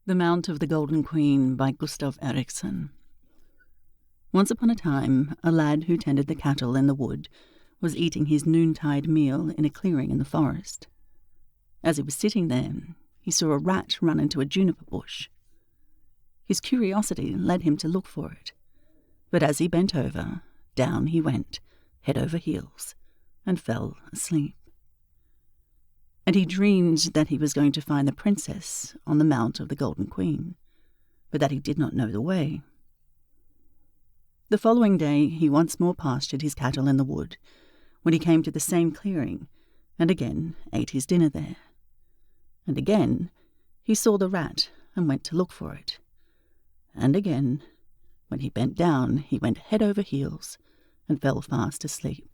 The Mount of the Golden Queen by Gutav Eriksson. Once upon a time, a lad who tended the cattle in the wood was eating his noontide meal in a clearing in the forest. As he was sitting there, he saw a rat run into a juniper bush. His curiosity led him to look for it, but as he bent over, down he went, head over heels, and fell asleep. And he dreamed that he was going to find the princess on the Mount of the Golden Queen, but that he did not know the way. The following day he once more pastured his cattle in the wood, when he came to the same clearing, and again ate his dinner there. And again he saw the rat and went to look for it. And again, when he bent down, he went head over heels and fell fast asleep.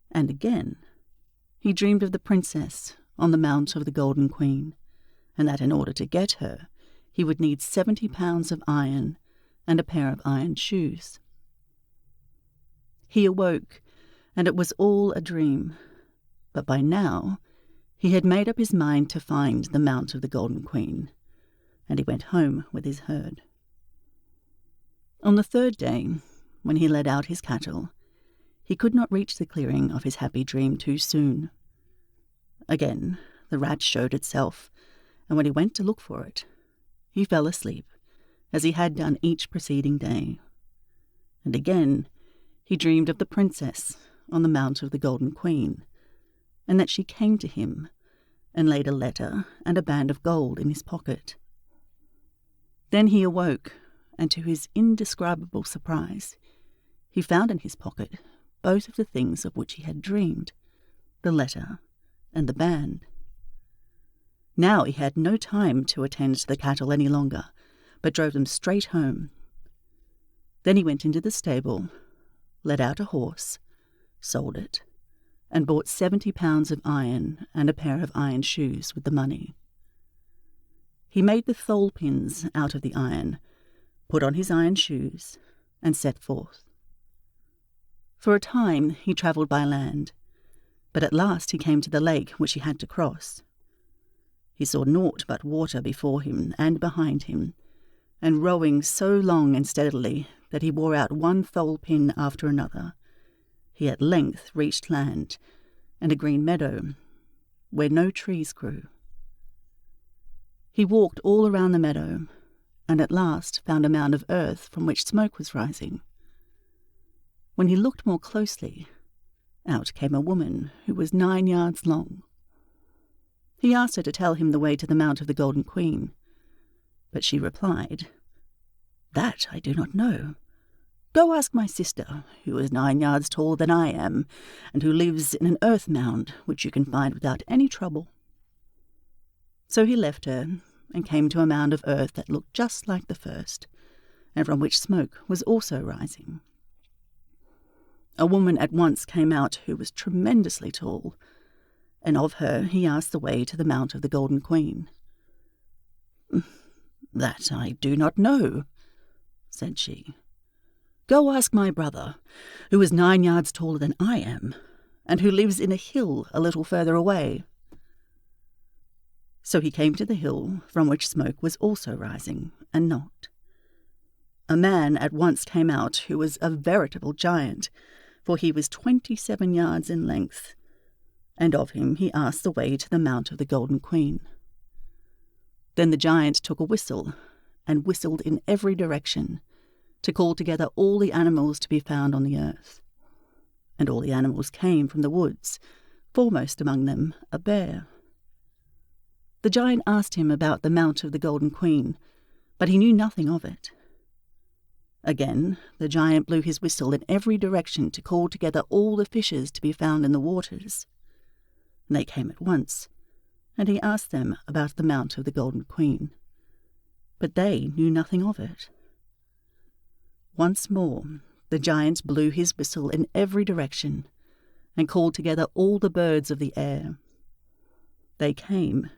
And again he dreamed of the princess on the Mount of the Golden Queen, and that in order to get her, he would need 70 pounds of iron and a pair of iron shoes. He awoke, and it was all a dream, but by now he had made up his mind to find the Mount of the Golden Queen, and he went home with his herd. On the third day, when he led out his cattle, he could not reach the clearing of his happy dream too soon. Again the rat showed itself, and when he went to look for it, he fell asleep, as he had done each preceding day. And again he dreamed of the princess on the Mount of the Golden Queen, and that she came to him and laid a letter and a band of gold in his pocket. Then he awoke, and to his indescribable surprise, he found in his pocket both of the things of which he had dreamed, the letter and the band. Now he had no time to attend to the cattle any longer, but drove them straight home. Then he went into the stable, led out a horse, sold it, and bought 70 pounds of iron and a pair of iron shoes with the money. He made the thole pins out of the iron, put on his iron shoes, and set forth. For a time he travelled by land, but at last he came to the lake which he had to cross. He saw naught but water before him and behind him, and rowing so long and steadily that he wore out one thole pin after another, he at length reached land and a green meadow where no trees grew. He walked all around the meadow, and at last found a mound of earth from which smoke was rising. When he looked more closely, out came a woman who was 9 yards long. He asked her to tell him the way to the Mount of the Golden Queen, but she replied, "That I do not know. Go ask my sister, who is 9 yards taller than I am, and who lives in an earth mound which you can find without any trouble." So he left her and came to a mound of earth that looked just like the first, and from which smoke was also rising. A woman at once came out who was tremendously tall, and of her he asked the way to the Mount of the Golden Queen. "That I do not know," said she. "Go ask my brother, who is 9 yards taller than I am, and who lives in a hill a little further away." So he came to the hill from which smoke was also rising, and knocked. A man at once came out who was a veritable giant, for he was 27 yards in length, and of him he asked the way to the Mount of the Golden Queen. Then the giant took a whistle, and whistled in every direction, to call together all the animals to be found on the earth. And all the animals came from the woods, foremost among them a bear. The giant asked him about the Mount of the Golden Queen, but he knew nothing of it. Again the giant blew his whistle in every direction to call together all the fishes to be found in the waters. And they came at once, and he asked them about the Mount of the Golden Queen, but they knew nothing of it. Once more the giant blew his whistle in every direction, and called together all the birds of the air. They came,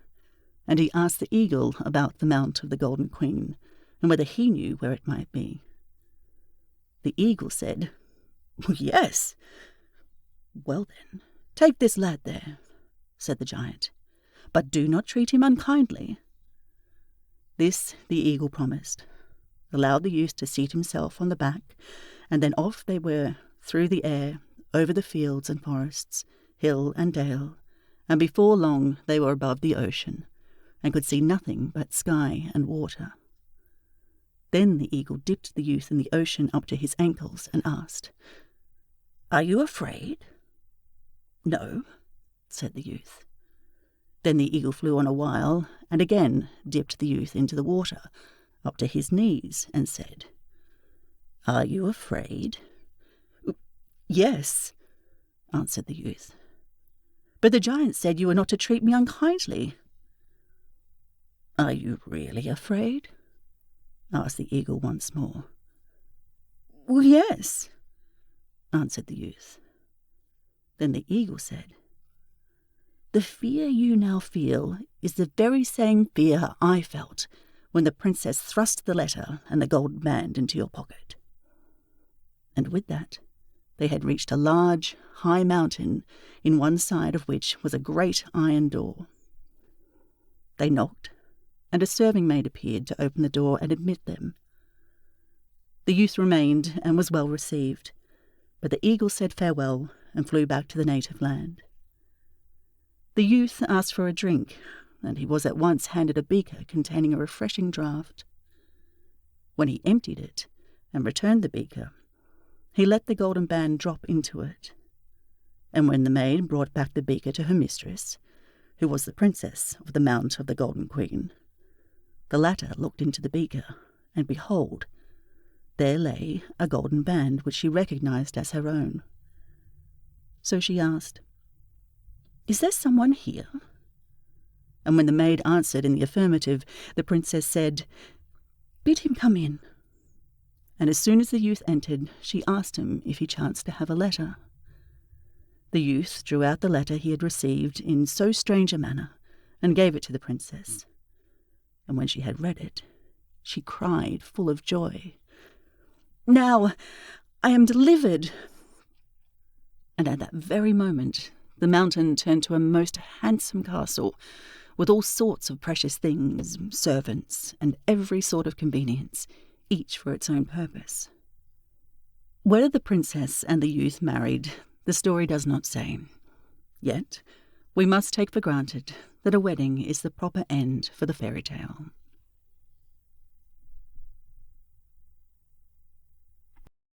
and he asked the eagle about the Mount of the Golden Queen, and whether he knew where it might be. The eagle said, "Yes." "Well then, take this lad there," said the giant, "but do not treat him unkindly." This the eagle promised, allowed the youth to seat himself on the back, and then off they were through the air, over the fields and forests, hill and dale, and before long they were above the ocean, and could see nothing but sky and water. Then the eagle dipped the youth in the ocean up to his ankles and asked, "Are you afraid?" "No," said the youth. Then the eagle flew on a while, and again dipped the youth into the water, up to his knees, and said, "Are you afraid?" "Yes," answered the youth. "But the giant said you were not to treat me unkindly." "Are you really afraid?" asked the eagle once more. "Yes," answered the youth. Then the eagle said, "The fear you now feel is the very same fear I felt when the princess thrust the letter and the golden band into your pocket." And with that they had reached a large, high mountain, in one side of which was a great iron door. They knocked, and a serving maid appeared to open the door and admit them. The youth remained and was well received, but the eagle said farewell and flew back to the native land. The youth asked for a drink, and he was at once handed a beaker containing a refreshing draught. When he emptied it and returned the beaker, he let the golden band drop into it. And when the maid brought back the beaker to her mistress, who was the princess of the Mount of the Golden Queen, the latter looked into the beaker, and behold, there lay a golden band which she recognized as her own. So she asked, "Is there someone here?" And when the maid answered in the affirmative, the princess said, "Bid him come in." And as soon as the youth entered, she asked him if he chanced to have a letter. The youth drew out the letter he had received in so strange a manner, and gave it to the princess. And when she had read it, she cried, full of joy, "Now I am delivered!" And at that very moment the mountain turned to a most handsome castle, with all sorts of precious things, servants, and every sort of convenience, each for its own purpose. Whether the princess and the youth married, the story does not say. Yet we must take for granted that a wedding is the proper end for the fairy tale.